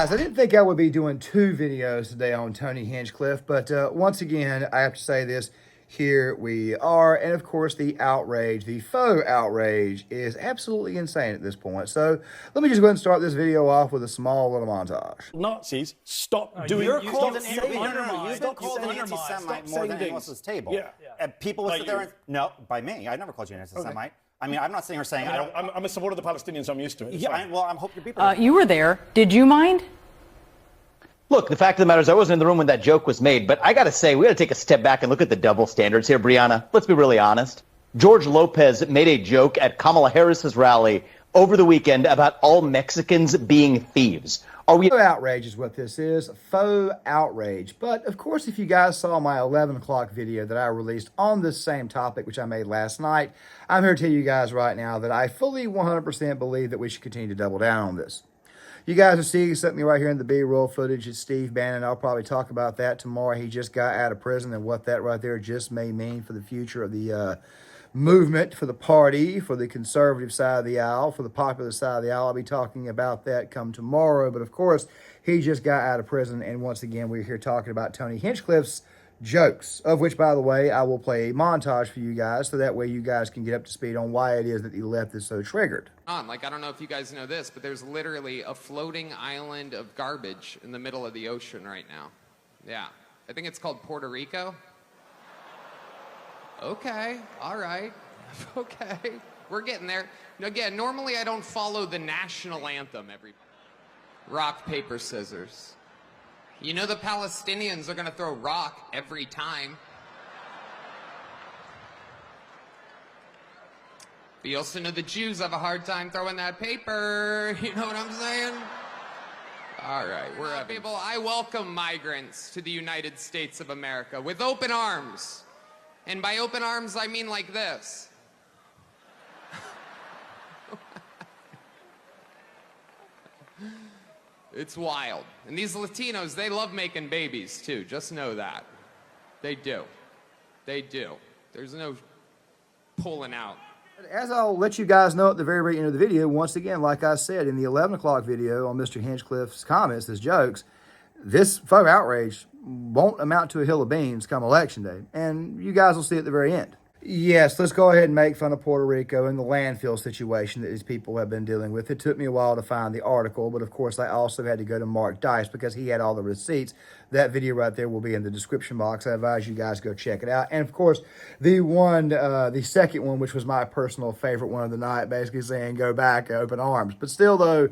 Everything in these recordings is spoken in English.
guys, I didn't think I would be doing two videos today on Tony Hinchcliffe, but once again, I have to say this, here we are, and of course the outrage, the faux outrage, is absolutely insane at this point. So let me just go ahead and start this video off with a small little montage. Nazis, stop doing... You're called an You've been called an anti-Semite more than anyone else's table. Yeah. People would sit there and... No, by me. I never called you an anti-Semite. Okay. I mean, I'm not sitting here saying I don't... I'm a supporter of the Palestinians, so I'm used to it. Yeah, I hope your people... You were there. Did you mind? Look, the fact of the matter is I wasn't in the room when that joke was made, but I got to say, we got to take a step back and look at the double standards here, Brianna. Let's be really honest. George Lopez made a joke at Kamala Harris's rally over the weekend about all Mexicans being thieves. Are we... Faux outrage is what this is, faux outrage. But of course, if you guys saw my 11 o'clock video that I released on this same topic, which I made last night, I'm here to tell you guys right now that I fully 100% believe that we should continue to double down on this. You guys are seeing something right here in the B-roll footage. It's Steve Bannon. I'll probably talk about that tomorrow. He just got out of prison and what that right there just may mean for the future of the movement, for the party, for the conservative side of the aisle, for the popular side of the aisle. I'll be talking about that come tomorrow. But of course, he just got out of prison. And once again, we're here talking about Tony Hinchcliffe's jokes, of which, by the way, I will play a montage for you guys, so that way you guys can get up to speed on why it is that the left is so triggered. Like, I don't know if you guys know this, but there's literally a floating island of garbage in the middle of the ocean right now. Yeah. I think it's called Puerto Rico. Okay. All right. Okay. We're getting there. Again, normally I don't follow the national anthem every... Rock, paper, scissors. You know the Palestinians are going to throw rock every time. But you also know the Jews have a hard time throwing that paper. You know what I'm saying? All right, we're up. People, I welcome migrants to the United States of America with open arms. And by open arms, I mean like this. It's wild. And these Latinos, they love making babies, too. Just know that. They do. They do. There's no pulling out. As I'll let you guys know at the very end of the video, once again, like I said, in the 11 o'clock video on Mr. Hinchcliffe's comments, his jokes, this faux outrage won't amount to a hill of beans come election day. And you guys will see at the very end. Yes, let's go ahead and make fun of Puerto Rico and the landfill situation that these people have been dealing with. It took me a while to find the article, but of course I also had to go to Mark Dice because he had all the receipts. That video right there will be in the description box. I advise you guys to go check it out. And of course, the second one, which was my personal favorite one of the night, basically saying go back, open arms. But still though,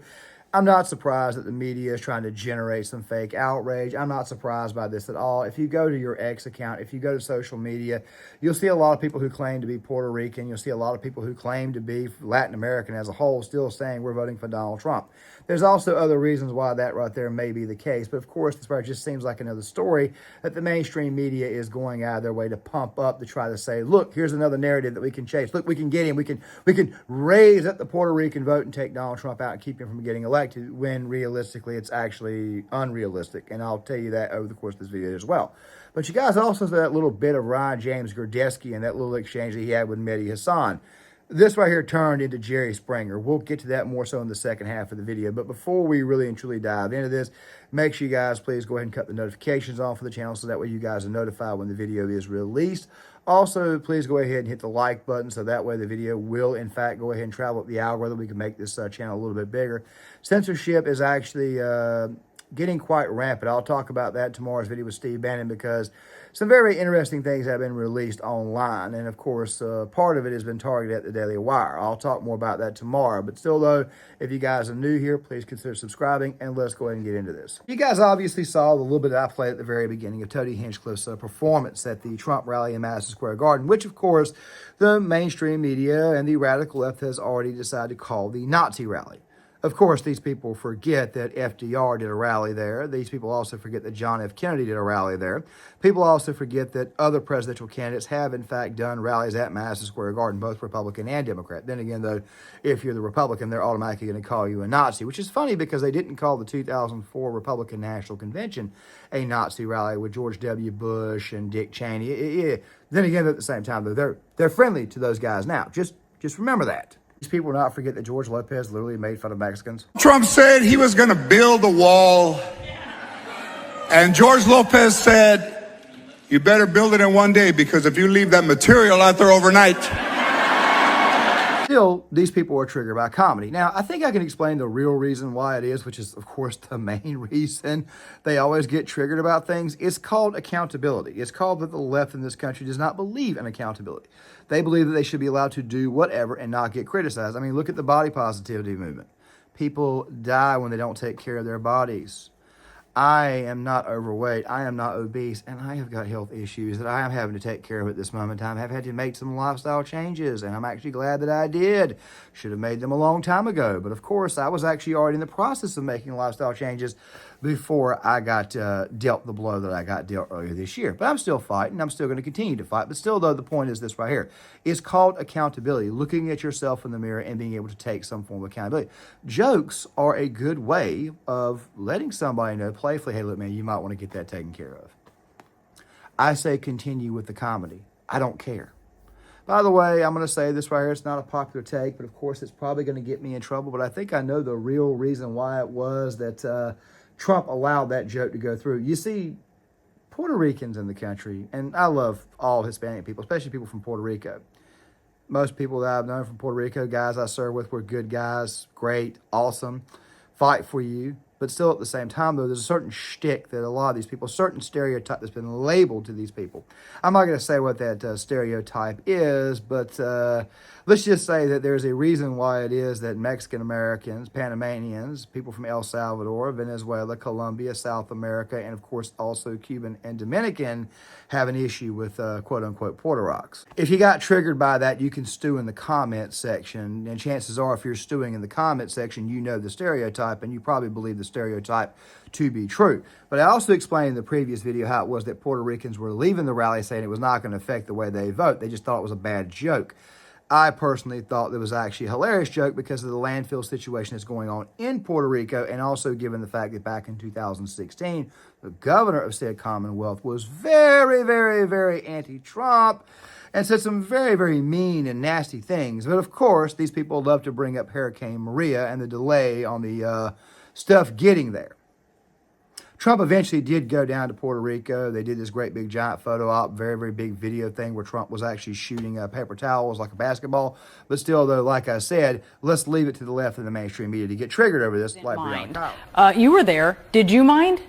I'm not surprised that the media is trying to generate some fake outrage. I'm not surprised by this at all. If you go to your X account, if you go to social media, you'll see a lot of people who claim to be Puerto Rican. You'll see a lot of people who claim to be Latin American as a whole still saying we're voting for Donald Trump. There's also other reasons why that right there may be the case. But of course, this part just seems like another story that the mainstream media is going out of their way to pump up to try to say, look, here's another narrative that we can chase. Look, we can get him. We can raise up the Puerto Rican vote and take Donald Trump out and keep him from getting elected, when realistically it's actually unrealistic. And I'll tell you that over the course of this video as well. But you guys also saw that little bit of Ryan James Gurdesky and that little exchange that he had with Mehdi Hassan. This right here turned into Jerry Springer. We'll get to that more so in the second half of the video. But before we really and truly dive into this, make sure you guys please go ahead and cut the notifications on for the channel so that way you guys are notified when the video is released. Also, please go ahead and hit the like button so that way the video will, in fact, go ahead and travel up the algorithm. We can make this channel a little bit bigger. Censorship is actually getting quite rampant. I'll talk about that in tomorrow's video with Steve Bannon because some very interesting things have been released online. And of course, part of it has been targeted at the Daily Wire. I'll talk more about that tomorrow. But still though, if you guys are new here, please consider subscribing and let's go ahead and get into this. You guys obviously saw the little bit that I played at the very beginning of Tony Hinchcliffe's performance at the Trump rally in Madison Square Garden, which of course the mainstream media and the radical left has already decided to call the Nazi rally. Of course, these people forget that FDR did a rally there. These people also forget that John F. Kennedy did a rally there. People also forget that other presidential candidates have, in fact, done rallies at Madison Square Garden, both Republican and Democrat. Then again, though, if you're the Republican, they're automatically going to call you a Nazi, which is funny because they didn't call the 2004 Republican National Convention a Nazi rally with George W. Bush and Dick Cheney. Then again, at the same time, though, they're friendly to those guys now. Just remember that. These people will not forget that George Lopez literally made fun of Mexicans. Trump said he was going to build a wall, and George Lopez said, you better build it in one day, because if you leave that material out there overnight. Still, these people are triggered by comedy. Now, I think I can explain the real reason why it is, which is, of course, the main reason they always get triggered about things. It's called accountability. It's called that the left in this country does not believe in accountability. They believe that they should be allowed to do whatever and not get criticized. I mean, look at the body positivity movement. People die when they don't take care of their bodies. I am not overweight, I am not obese, and I have got health issues that I am having to take care of at this moment in time. I've had to make some lifestyle changes, and I'm actually glad that I did. Should have made them a long time ago, but of course, I was actually already in the process of making lifestyle changes before I got dealt the blow that I got dealt earlier this year. But I'm still fighting. I'm still going to continue to fight. But still, though, the point is this right here. It's called accountability, looking at yourself in the mirror and being able to take some form of accountability. Jokes are a good way of letting somebody know playfully, hey, look, man, you might want to get that taken care of. I say continue with the comedy. I don't care. By the way, I'm going to say this right here. It's not a popular take, but of course, it's probably going to get me in trouble. But I think I know the real reason why it was that Trump allowed that joke to go through. You see, Puerto Ricans in the country, and I love all Hispanic people, especially people from Puerto Rico. Most people that I've known from Puerto Rico, guys I serve with, were good guys, great, awesome, fight for you. But still at the same time, though, there's a certain shtick that a lot of these people, a certain stereotype that's been labeled to these people. I'm not going to say what that stereotype is, but let's just say that there's a reason why it is that Mexican Americans, Panamanians, people from El Salvador, Venezuela, Colombia, South America, and of course also Cuban and Dominican have an issue with quote-unquote Puerto Rocks. If you got triggered by that, you can stew in the comment section, and chances are if you're stewing in the comment section, you know the stereotype, and you probably believe the stereotype to be true. But I also explained in the previous video how it was that Puerto Ricans were leaving the rally saying it was not going to affect the way they vote. They just thought it was a bad joke. I personally thought it was actually a hilarious joke because of the landfill situation that's going on in Puerto Rico, and also given the fact that back in 2016, the governor of said Commonwealth was very, very, very anti-Trump and said some very, very mean and nasty things. But of course, these people love to bring up Hurricane Maria and the delay on the stuff getting there. Trump eventually did go down to Puerto Rico. They did this great big giant photo op, very, very big video thing where Trump was actually shooting paper towels like a basketball. But still, though, like I said, let's leave it to the left of the mainstream media to get triggered over this. Like You were there. Did you mind?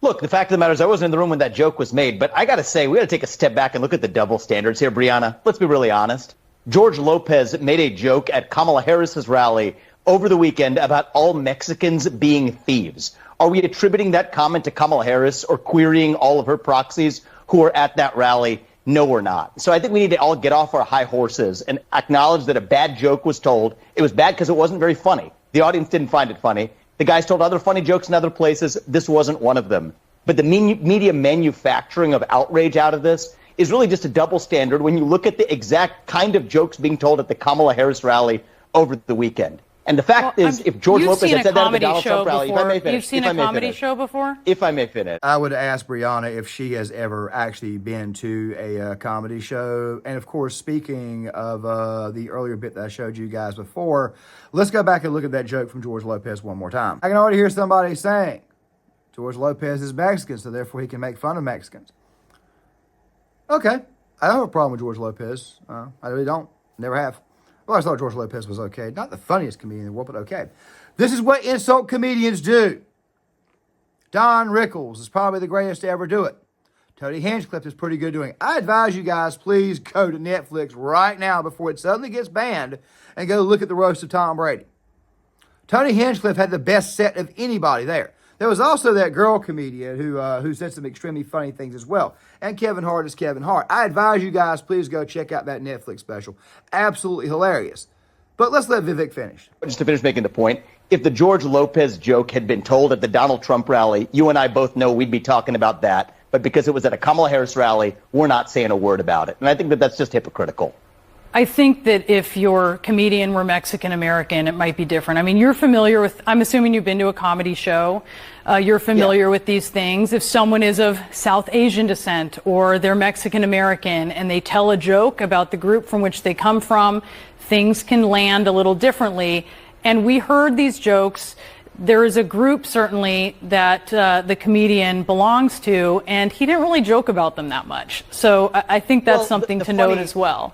Look, the fact of the matter is I wasn't in the room when that joke was made, but I got to say, we got to take a step back and look at the double standards here, Brianna. Let's be really honest. George Lopez made a joke at Kamala Harris's rally over the weekend about all Mexicans being thieves. Are we attributing that comment to Kamala Harris or querying all of her proxies who are at that rally? No, we're not. So I think we need to all get off our high horses and acknowledge that a bad joke was told. It was bad because it wasn't very funny. The audience didn't find it funny. The guys told other funny jokes in other places. This wasn't one of them. But the media manufacturing of outrage out of this is really just a double standard when you look at the exact kind of jokes being told at the Kamala Harris rally over the weekend. And the fact is, if George Lopez had said that at the Donald Trump rally, if I may finish. You've seen a comedy show before? If I may finish. I would ask Brianna if she has ever actually been to a comedy show. And of course, speaking of the earlier bit that I showed you guys before, let's go back and look at that joke from George Lopez one more time. I can already hear somebody saying, George Lopez is Mexican, so therefore he can make fun of Mexicans. Okay, I don't have a problem with George Lopez. I really don't. Never have. Well, I thought George Lopez was okay. Not the funniest comedian in the world, but okay. This is what insult comedians do. Don Rickles is probably the greatest to ever do it. Tony Hinchcliffe is pretty good doing it. I advise you guys, please go to Netflix right now before it suddenly gets banned and go look at the roast of Tom Brady. Tony Hinchcliffe had the best set of anybody there. There was also that girl comedian who said some extremely funny things as well. And Kevin Hart is Kevin Hart. I advise you guys, please go check out that Netflix special. Absolutely hilarious. But let's let Vivek finish. Just to finish making the point, if the George Lopez joke had been told at the Donald Trump rally, you and I both know we'd be talking about that. But because it was at a Kamala Harris rally, we're not saying a word about it. And I think that that's just hypocritical. I think that if your comedian were Mexican American, it might be different. I mean, you're familiar with, I'm assuming you've been to a comedy show. You're familiar with these things. If someone is of South Asian descent or they're Mexican American and they tell a joke about the group from which they come from, things can land a little differently. And we heard these jokes. There is a group, certainly, that the comedian belongs to, and he didn't really joke about them that much. So I think that's something to note as well.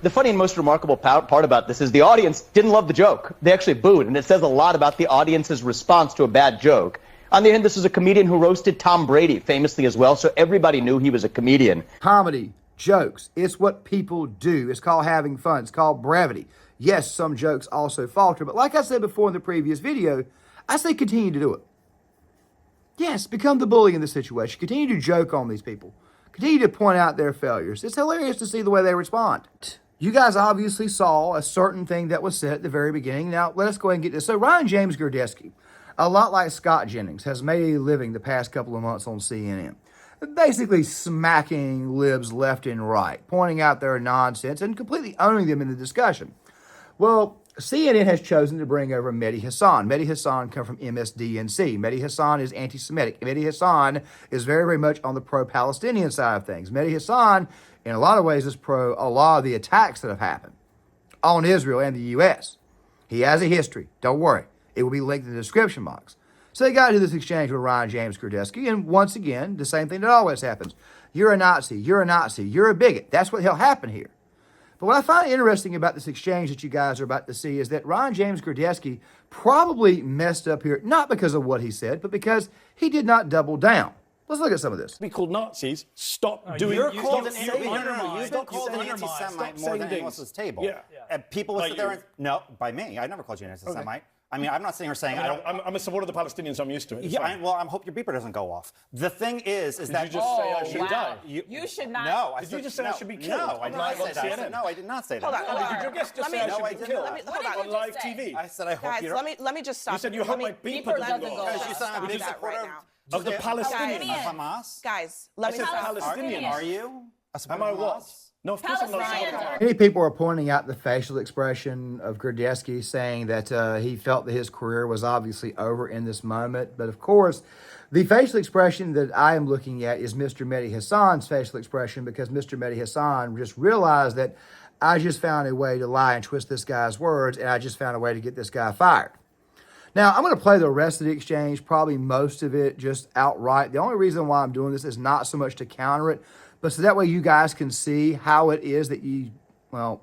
The funny and most remarkable part about this is the audience didn't love the joke. They actually booed, and it says a lot about the audience's response to a bad joke. On the other hand, this is a comedian who roasted Tom Brady famously as well, so everybody knew he was a comedian. Comedy, jokes, it's what people do. It's called having fun. It's called brevity. Yes, some jokes also falter, but like I said before in the previous video, I say continue to do it. Yes, become the bully in the situation. Continue to joke on these people. Continue to point out their failures. It's hilarious to see the way they respond. You guys obviously saw a certain thing that was said at the very beginning. Now, let us go ahead and get this. So, Ryan James Gurdesky, a lot like Scott Jennings, has made a living the past couple of months on CNN. Basically smacking libs left and right, pointing out their nonsense and completely owning them in the discussion. Well, CNN has chosen to bring over Mehdi Hasan. Mehdi Hasan comes from MSDNC. Mehdi Hasan is anti-Semitic. Mehdi Hasan is very, very much on the pro-Palestinian side of things. Mehdi Hasan, in a lot of ways, is pro a lot of the attacks that have happened on Israel and the U.S. He has a history. Don't worry. It will be linked in the description box. So they got into this exchange with Ryan James Gurdesky, and once again, the same thing that always happens. You're a Nazi. You're a Nazi. You're a bigot. That's what will happen here. But what I find interesting about this exchange that you guys are about to see is that Ryan James Gurdesky probably messed up here, not because of what he said, but because he did not double down. Let's look at some of this. Be called Nazis. Stop doing. You've been called Stop an anti-Semite more than anyone else's table. Yeah. And people will sit there and no, by me. I never called you an anti-Semite. I mean, I'm not sitting here saying I'm a supporter of the Palestinians. So I'm used to it. Yeah, I hope your beeper doesn't go off. The thing is Did that you just say I should die? You should not. No, Did you just say I should be killed? No, I did not say that. No, I did not say that. Hold on. Did your guest just say I should be killed on live say? TV? I said I hope Guys, you don't. let me just stop. You said you hope my beeper doesn't go off. Because you said I'm a big supporter of the Palestinians. Of Hamas. Guys, let me said stop. Palestinians. Are you? Am I what? No, of course I'm not supporting Hamas. Many people are pointing out the facial expression of Gurdesky, saying that he felt that his career was obviously over in this moment. But of course, the facial expression that I am looking at is Mr. Mehdi Hasan's facial expression, because Mr. Mehdi Hasan just realized that I just found a way to lie and twist this guy's words, and I just found a way to get this guy fired. Now, I'm going to play the rest of the exchange, probably most of it just outright. The only reason why I'm doing this is not so much to counter it, but so that way you guys can see how it is that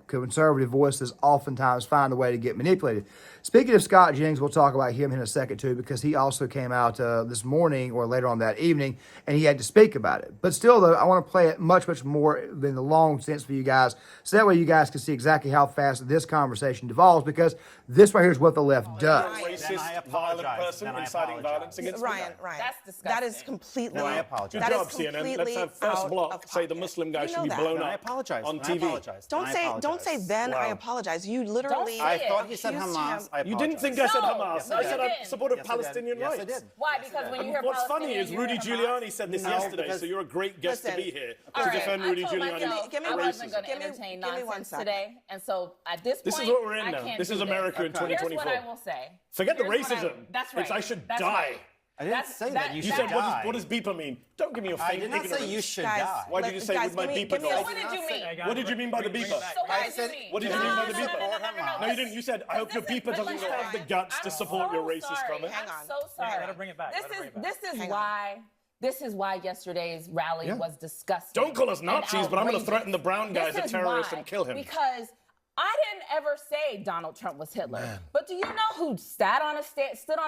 conservative voices oftentimes find a way to get manipulated. Speaking of Scott Jennings, we'll talk about him in a second too, because he also came out this morning or later on that evening, and he had to speak about it. But still, though, I want to play it much, much more than the long sense for you guys, so that way you guys can see exactly how fast this conversation devolves, because this right here is what the left does. Racist, violent person inciting violence against Ryan, That's disgusting. That is completely. I apologize. Good job, CNN. Let's have first block say the Muslim guy should be blown up on TV. Don't say then I apologize. You literally. I thought you said Hamas. You didn't think I said Hamas. Yes, I said I did. supported Palestinian rights. Yes, I did. Why? Because when you hear What's Palestinian, funny is you Rudy hear Hamas. Giuliani said this yesterday, so you're a great guest to be here to Right. defend Rudy I told Giuliani. myself Give me I one wasn't second. going to entertain Give me one nonsense second. today, and so at this point, This is what we're in I now. can't This do is America in 2024. Here's what I will say. Forget the Here's what racism. That's right. It's I should That's die. right. I didn't say that. You You should said, die. what does beeper mean? Don't give me your I fake did not say ignorance. you should Guys, die. Why did you say guys, with my give me- beeper give me a- go? What did you mean? What did you mean by the beeper? So what I did you said- mean? What did you mean by the No, beeper? no, no, no, no. No, you didn't. You said, I hope your beeper doesn't have the guts to support your racist comment. Hang on. I'm so sorry. Gotta bring it back. This is why yesterday's rally was disgusting. Don't call us and Nazis, but I'm going to outrageous. threaten the brown guy as a This is terrorist why. and kill him. Because I didn't ever say Donald Trump was Hitler. But do you know who stood on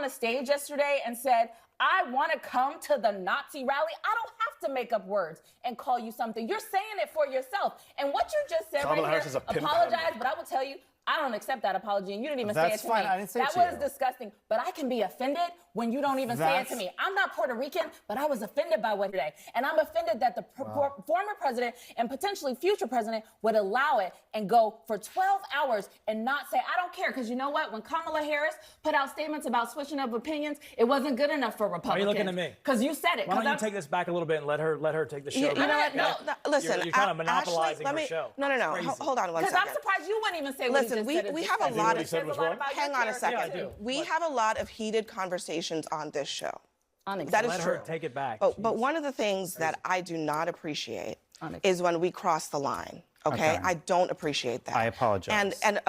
a stage yesterday and said, I want to come to the Nazi rally? I don't have to make up words and call you something. You're saying it for yourself. And what you just said Kamala right Harris here, is a pimp apologize, handler. but I will tell you, I don't accept that apology, and you didn't even That's say it to fine. me. I didn't say it that to was you. disgusting. But I can be offended when you don't even say it to me. I'm not Puerto Rican, but I was offended by what today. And I'm offended that the former president and potentially future president would allow it and go for 12 hours and not say, I don't care. Because you know what? When Kamala Harris put out statements about switching of opinions, it wasn't good enough for Republicans. Why are you looking at me? Because you said it. Why don't you take this back a little bit and let her take the show? You know what? No, listen. You're kind of monopolizing Ashley, her show. No. Hold on one second. Because I'm surprised you wouldn't even say what Listen, he just said. we have a lot of. Hang on a second. We have a lot of heated conversations on this show. That is let true. her take it back. But one of the things that I do not appreciate is when we cross the line. Okay? I don't appreciate that. I apologize. And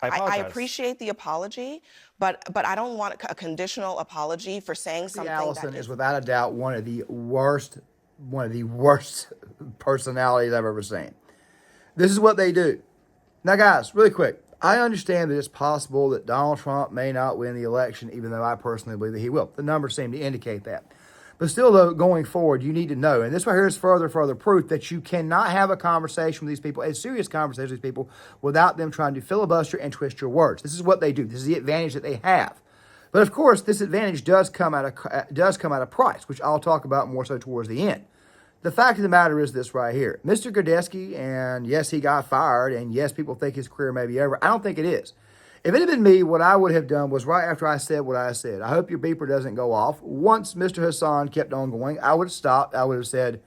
I appreciate the apology, but I don't want a conditional apology for saying something. Allison is without a doubt one of the worst personalities I've ever seen. This is what they do. Now, guys, really quick. I understand that it's possible that Donald Trump may not win the election, even though I personally believe that he will. The numbers seem to indicate that. But still, though, going forward, you need to know, and this right here is further proof that you cannot have a conversation with these people, a serious conversation with these people, without them trying to filibuster and twist your words. This is what they do. This is the advantage that they have. But of course, this advantage does come at a price, which I'll talk about more so towards the end. The fact of the matter is this right here. Mr. Grodesky, and yes, he got fired, and yes, people think his career may be over. I don't think it is. If it had been me, what I would have done was right after I said what I said, I hope your beeper doesn't go off. Once Mr. Hassan kept on going, I would have stopped. I would have said,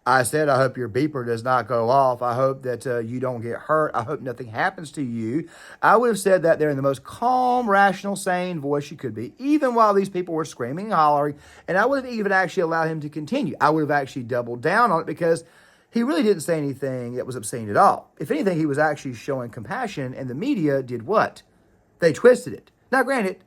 I hope your beeper does not go off. I hope that you don't get hurt. I hope nothing happens to you. I would have said that there in the most calm, rational, sane voice you could be, even while these people were screaming and hollering. And I would have even actually allowed him to continue. I would have actually doubled down on it because he really didn't say anything that was obscene at all. If anything, he was actually showing compassion, and the media did what? They twisted it. Now, granted,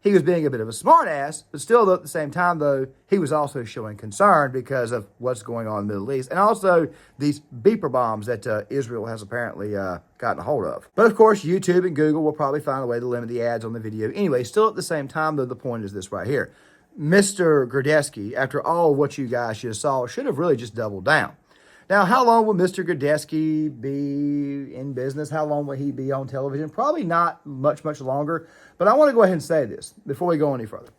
he was being a bit of a smartass, but still, though, at the same time, though, he was also showing concern because of what's going on in the Middle East, and also these beeper bombs that Israel has apparently gotten a hold of. But of course, YouTube and Google will probably find a way to limit the ads on the video. Anyway, still at the same time, though, the point is this right here. Mr. Grodesky, after all what you guys just saw, should have really just doubled down. Now, how long will Mr. Grodesky be in business? How long will he be on television? Probably not much longer. But I want to go ahead and say this before we go any further.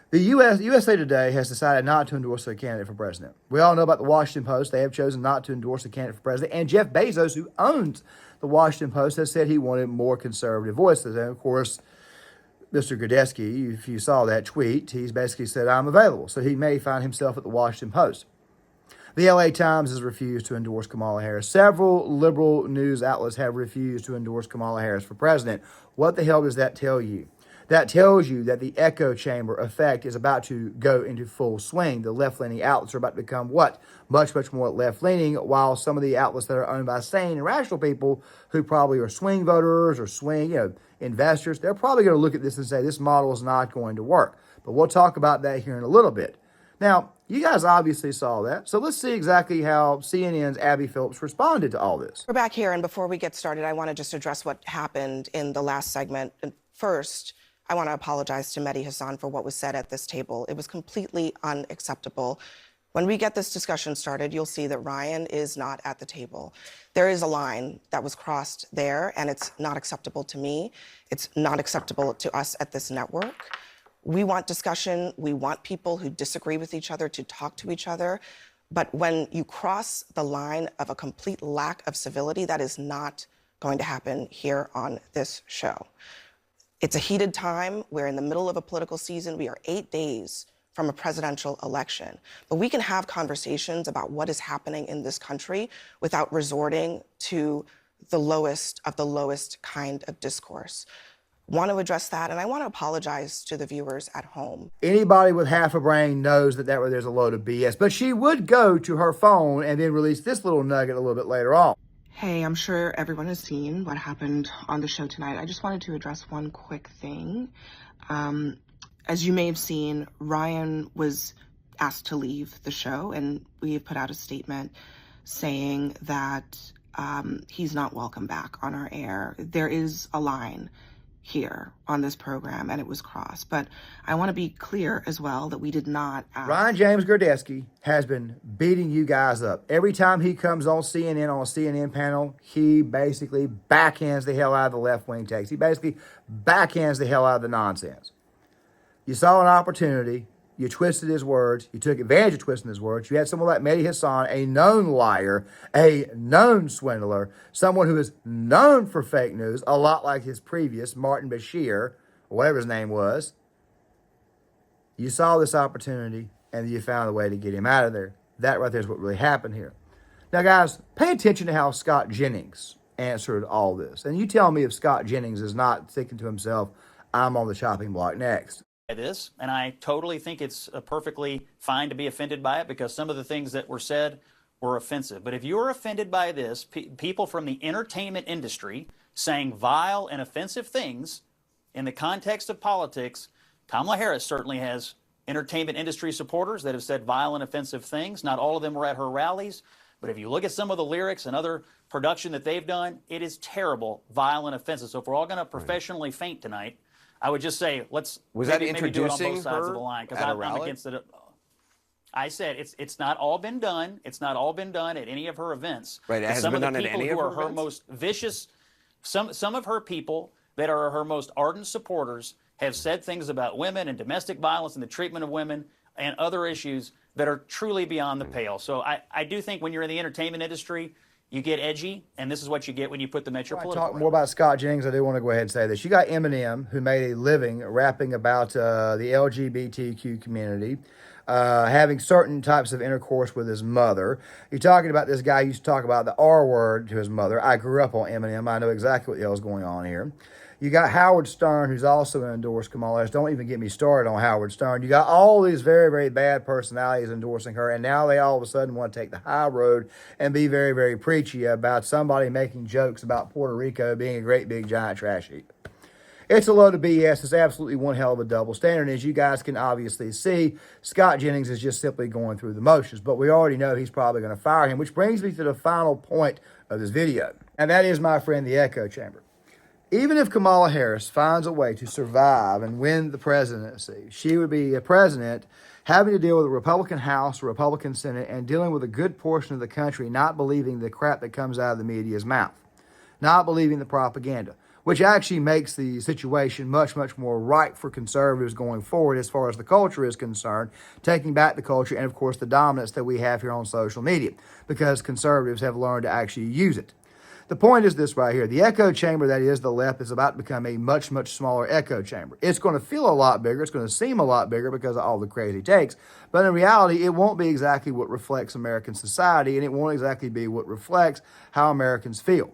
The USA Today has decided not to endorse a candidate for president. We all know about the Washington Post. They have chosen not to endorse a candidate for president. And Jeff Bezos, who owns the Washington Post, has said he wanted more conservative voices. And, of course, Mr. Grodesky, if you saw that tweet, he's basically said, I'm available. So he may find himself at the Washington Post. The LA Times has refused to endorse Kamala Harris. Several liberal news outlets have refused to endorse Kamala Harris for president. What the hell does that tell you? That tells you that the echo chamber effect is about to go into full swing. The left-leaning outlets are about to become what? Much more left-leaning, while some of the outlets that are owned by sane and rational people who probably are swing voters or swing, investors, they're probably going to look at this and say this model is not going to work. But we'll talk about that here in a little bit. Now, you guys obviously saw that, so let's see exactly how CNN's Abby Phillips responded to all this. We're back here, and before we get started, I want to just address what happened in the last segment. And first, I want to apologize to Mehdi Hassan for what was said at this table. It was completely unacceptable. When we get this discussion started, you'll see that Ryan is not at the table. There is a line that was crossed there, and it's not acceptable to me. It's not acceptable to us at this network. We want discussion. We want people who disagree with each other to talk to each other. But when you cross the line of a complete lack of civility, that is not going to happen here on this show. It's a heated time. We're in the middle of a political season. We are 8 days from a presidential election. But we can have conversations about what is happening in this country without resorting to the lowest of the lowest kind of discourse. Want to address that, and I want to apologize to the viewers at home. Anybody with half a brain knows that there's a load of BS, but she would go to her phone and then release this little nugget a little bit later on. Hey, I'm sure everyone has seen what happened on the show tonight. I just wanted to address one quick thing. As you may have seen, Ryan was asked to leave the show, and we have put out a statement saying that he's not welcome back on our air. There is a line here on this program, and it was crossed. But I want to be clear as well that we did not ask. Ryan James Grodesky has been beating you guys up. Every time he comes on CNN, on a CNN panel, he basically backhands the hell out of the left-wing text. He basically backhands the hell out of the nonsense. You saw an opportunity. You twisted his words. You took advantage of twisting his words. You had someone like Mehdi Hassan, a known liar, a known swindler, someone who is known for fake news, a lot like his previous, Martin Bashir, or whatever his name was. You saw this opportunity, and you found a way to get him out of there. That right there is what really happened here. Now, guys, pay attention to how Scott Jennings answered all this. And you tell me if Scott Jennings is not thinking to himself, I'm on the chopping block next. This, and I totally think it's perfectly fine to be offended by it because some of the things that were said were offensive. But if you're offended by this, people from the entertainment industry saying vile and offensive things in the context of politics, Kamala Harris certainly has entertainment industry supporters that have said vile and offensive things. Not all of them were at her rallies, but if you look at some of the lyrics and other production that they've done, it is terrible, vile, and offensive. So if we're all going to professionally faint tonight, I would just say let's maybe do it on both sides of the line because I'm against it. I said it's not all been done. It's not all been done at any of her events. Right, it hasn't been done at any of her events. Some of the people who are her most vicious, some of her people that are her most ardent supporters have said things about women and domestic violence and the treatment of women and other issues that are truly beyond the pale. So I do think when you're in the entertainment industry, you get edgy, and this is what you get when you put them at your political. Talk more about Scott Jennings. I do want to go ahead and say this. You got Eminem, who made a living rapping about the LGBTQ community, having certain types of intercourse with his mother. You're talking about this guy who used to talk about the R word to his mother. I grew up on Eminem. I know exactly what the hell is going on here. You got Howard Stern, who's also endorsed Kamala Harris. Don't even get me started on Howard Stern. You got all these very, very bad personalities endorsing her, and now they all of a sudden want to take the high road and be very, very preachy about somebody making jokes about Puerto Rico being a great big giant trash heap. It's a load of BS. It's absolutely one hell of a double standard. As you guys can obviously see, Scott Jennings is just simply going through the motions, but we already know he's probably going to fire him, which brings me to the final point of this video, and that is, my friend, the echo chamber. Even if Kamala Harris finds a way to survive and win the presidency, she would be a president having to deal with a Republican House, a Republican Senate, and dealing with a good portion of the country not believing the crap that comes out of the media's mouth, not believing the propaganda, which actually makes the situation much, much more right for conservatives going forward as far as the culture is concerned, taking back the culture and, of course, the dominance that we have here on social media, because conservatives have learned to actually use it. The point is this right here. The echo chamber, that is the left, is about to become a much, much smaller echo chamber. It's going to feel a lot bigger. It's going to seem a lot bigger because of all the crazy takes. But in reality, it won't be exactly what reflects American society, and it won't exactly be what reflects how Americans feel.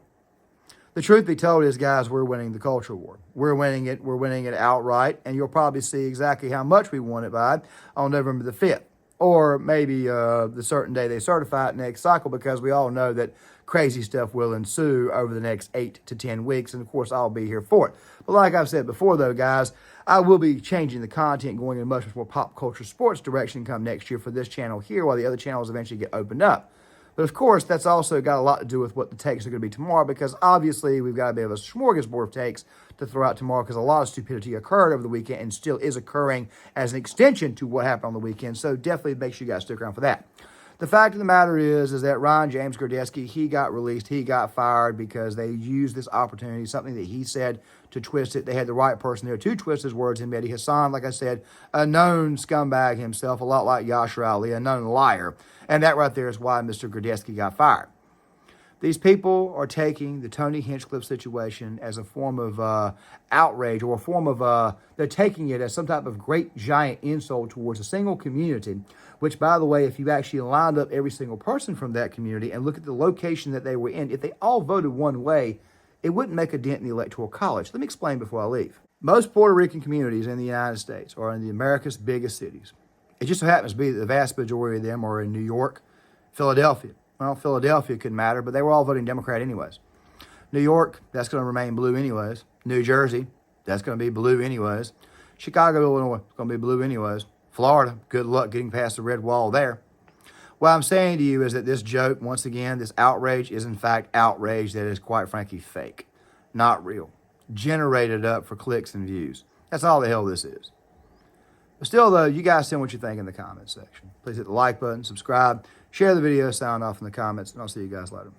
The truth be told is, guys, we're winning the culture war. We're winning it. We're winning it outright, and you'll probably see exactly how much we won it by on November the 5th. Or maybe the certain day they certify it next cycle, because we all know that crazy stuff will ensue over the next 8 to 10 weeks, and of course I'll be here for it. But like I've said before, though, guys, I will be changing the content, going in a much more pop culture sports direction come next year for this channel here, while the other channels eventually get opened up. But of course, that's also got a lot to do with what the takes are going to be tomorrow, because obviously we've got a bit of a smorgasbord of takes to throw out tomorrow, because a lot of stupidity occurred over the weekend and still is occurring as an extension to what happened on the weekend. So definitely make sure you guys stick around for that. The fact of the matter is that Ron James Gordesky, he got released, he got fired because they used this opportunity, something that he said, to twist it. They had the right person there to twist his words. And Mehdi Hassan, like I said, a known scumbag himself, a lot like Yashar Ali, a known liar. And that right there is why Mr. Gordesky got fired. These people are taking the Tony Hinchcliffe situation as a form of outrage, or a form of, they're taking it as some type of great giant insult towards a single community, which, by the way, if you actually lined up every single person from that community and look at the location that they were in, if they all voted one way, it wouldn't make a dent in the Electoral College. Let me explain before I leave. Most Puerto Rican communities in the United States are in the America's biggest cities. It just so happens to be that the vast majority of them are in New York, Philadelphia. Well, Philadelphia couldn't matter, but they were all voting Democrat anyways. New York, that's going to remain blue anyways. New Jersey, that's going to be blue anyways. Chicago, Illinois, it's going to be blue anyways. Florida, good luck getting past the red wall there. What I'm saying to you is that this joke, once again, this outrage is in fact outrage that is quite frankly fake, not real, generated up for clicks and views. That's all the hell this is. But still, though, you guys tell me what you think in the comments section. Please hit the like button, subscribe, share the video, sound off in the comments, and I'll see you guys later.